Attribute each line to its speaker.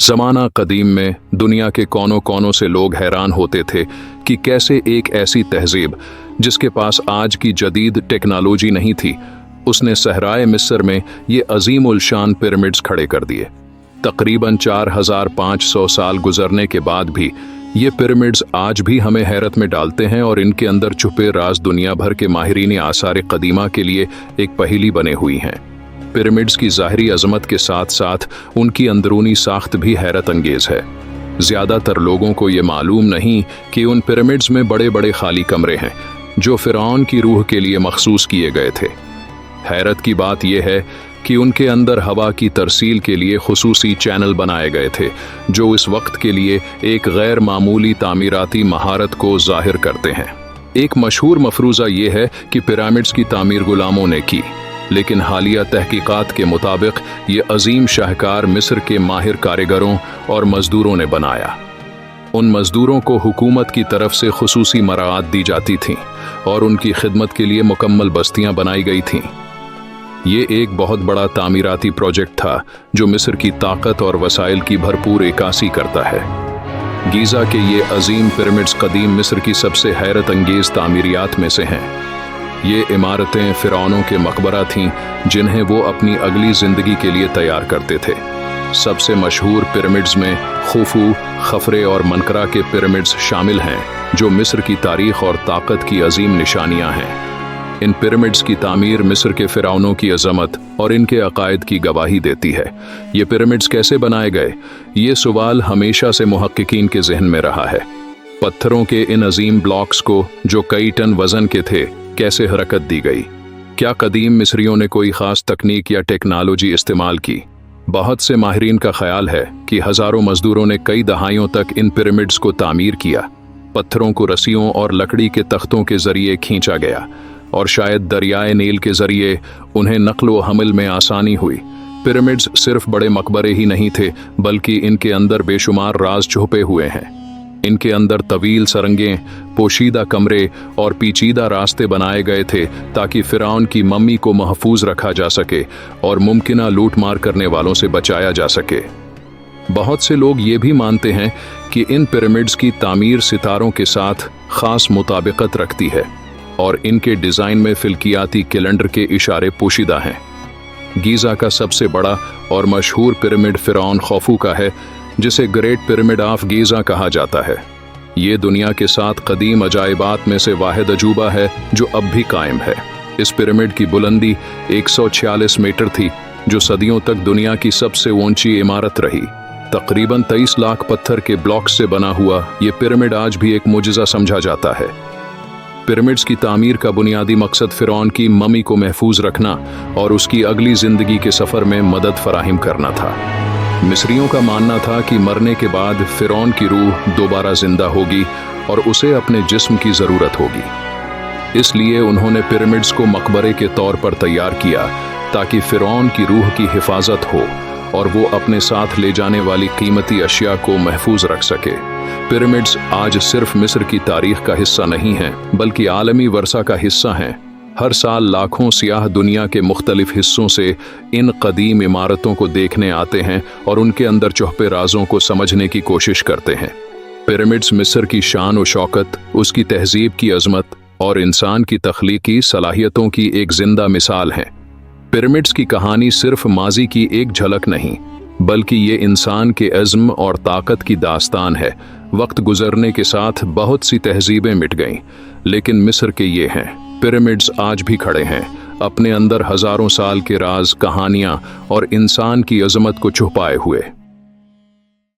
Speaker 1: ज़माना कदीम में दुनिया के कोनों कोनों से लोग हैरान होते थे कि कैसे एक ऐसी तहजीब जिसके पास आज की जदीद टेक्नोलॉजी नहीं थी, उसने सहराए मिस्र में ये अजीम उल शान पिरामिड्स खड़े कर दिए। तकरीबन 4500 साल गुजरने के बाद भी ये पिरामिड्स आज भी हमें हैरत में डालते हैं और इनके अंदर छुपे राज दुनिया भर के माहिरीन आसार कदीमा के लिए एक पहेली बने हुई हैं। पिरामिड्स की ज़ाहिरी अजमत के साथ साथ उनकी अंदरूनी साख्त भी हैरत अंगेज है। ज़्यादातर लोगों को ये मालूम नहीं कि उन पिरामिड्स में बड़े बड़े खाली कमरे हैं जो फ़िरौन की रूह के लिए मखसूस किए गए थे। हैरत की बात यह है कि उनके अंदर हवा की तरसील के लिए खुसूसी चैनल बनाए गए थे जो इस वक्त के लिए एक गैर मामूली तामीराती महारत को जाहिर करते हैं। एक मशहूर मफरूज़ा ये है कि पिरामिड्स की तामीर गुलामों ने की, लेकिन हालिया तहकीकात के मुताबिक ये अजीम शाहकार मिस्र के माहिर कारीगरों और मजदूरों ने बनाया। उन मजदूरों को हुकूमत की तरफ से खुसूसी मराआत दी जाती थीं और उनकी खिदमत के लिए मुकम्मल बस्तियां बनाई गई थीं। ये एक बहुत बड़ा तामीराती प्रोजेक्ट था जो मिस्र की ताकत और वसाइल की भरपूर इक्कासी करता है। गीज़ा के ये अजीम पिरामिड्स कदीम मिस्र की सबसे हैरत अंगेज तामीरियात में से हैं। ये इमारतें फ़िरौनों के मकबरा थीं जिन्हें वो अपनी अगली ज़िंदगी के लिए तैयार करते थे। सबसे मशहूर पिरामिड्स में खुफू, खफरे और मनकरा के पिरामिड्स शामिल हैं जो मिस्र की तारीख़ और ताकत की अजीम निशानियां हैं। इन पिरामिड्स की तामीर मिस्र के फ़िरौनों की अज़मत और इनके अकायद की गवाही देती है। ये पिरामिड्स कैसे बनाए गए, ये सवाल हमेशा से मुहक्किकीन के जहन में रहा है। पत्थरों के इन अजीम ब्लॉक्स को जो कई टन वज़न के थे कैसे हरकत दी गई? क्या कदीम मिस्रियों ने कोई ख़ास तकनीक या टेक्नोलॉजी इस्तेमाल की? बहुत से माहिरीन का ख्याल है कि हज़ारों मजदूरों ने कई दहाइयों तक इन पिरामिड्स को तामीर किया। पत्थरों को रस्सियों और लकड़ी के तख्तों के ज़रिए खींचा गया और शायद दरियाए नील के ज़रिए उन्हें नक्ल व हमल में आसानी हुई। पिरामिड्स सिर्फ बड़े मकबरे ही नहीं थे, बल्कि इनके अंदर बेशुमार राज छुपे हुए हैं। इनके अंदर तवील सरंगें, पोशीदा कमरे और पेचीदा रास्ते बनाए गए थे ताकि फ़िरौन की मम्मी को महफूज रखा जा सके और मुमकिना लूटमार करने वालों से बचाया जा सके। बहुत से लोग ये भी मानते हैं कि इन पिरामिड्स की तामीर सितारों के साथ ख़ास मुताबिकत रखती है और इनके डिज़ाइन में फ़िल्कियाती कैलेंडर के इशारे पोशीदा हैं। गीज़ा का सबसे बड़ा और मशहूर पिरामिड फ़िरौन खुफू का है, जिसे ग्रेट पिरामिड ऑफ गीज़ा कहा जाता है। ये दुनिया के 7 कदीम अजायबात में से वाहिद अजूबा है जो अब भी कायम है। इस पिरामिड की बुलंदी 146 मीटर थी, जो सदियों तक दुनिया की सबसे ऊंची इमारत रही। तकरीबन 23 लाख पत्थर के ब्लॉक से बना हुआ ये पिरामिड आज भी एक मुजज़ा समझा जाता है। पिरामिड्स की तामीर का बुनियादी मकसद फ़िरौन की मम्मी को महफूज रखना और उसकी अगली ज़िंदगी के सफ़र में मदद फराहिम करना था। मिस्रियों का मानना था कि मरने के बाद फ़िरौन की रूह दोबारा जिंदा होगी और उसे अपने जिस्म की ज़रूरत होगी। इसलिए उन्होंने पिरामिड्स को मकबरे के तौर पर तैयार किया ताकि फ़िरौन की रूह की हिफाजत हो और वो अपने साथ ले जाने वाली कीमती अशिया को महफूज रख सके। पिरामिड्स आज सिर्फ मिस्र की तारीख़ का हिस्सा नहीं हैं, बल्कि आलमी वर्सा का हिस्सा हैं। हर साल लाखों सियाह दुनिया के मुख्तलिफ हिस्सों से इन कदीम इमारतों को देखने आते हैं और उनके अंदर छुपे राजों को समझने की कोशिश करते हैं। पिरामिड्स मिस्र की शान व शौकत, उसकी तहजीब की अजमत और इंसान की तख्लीकी सलाहियतों की एक जिंदा मिसाल हैं। पिरामिड्स की कहानी सिर्फ माजी की एक झलक नहीं, बल्कि ये इंसान के अज़्म और ताकत की दास्तान है। वक्त गुजरने के साथ बहुत सी तहजीबें मिट गईं, लेकिन मिस्र के ये हैं पिरामिड्स आज भी खड़े हैं, अपने अंदर हज़ारों साल के राज, कहानियाँ और इंसान की अज़मत को छुपाए हुए।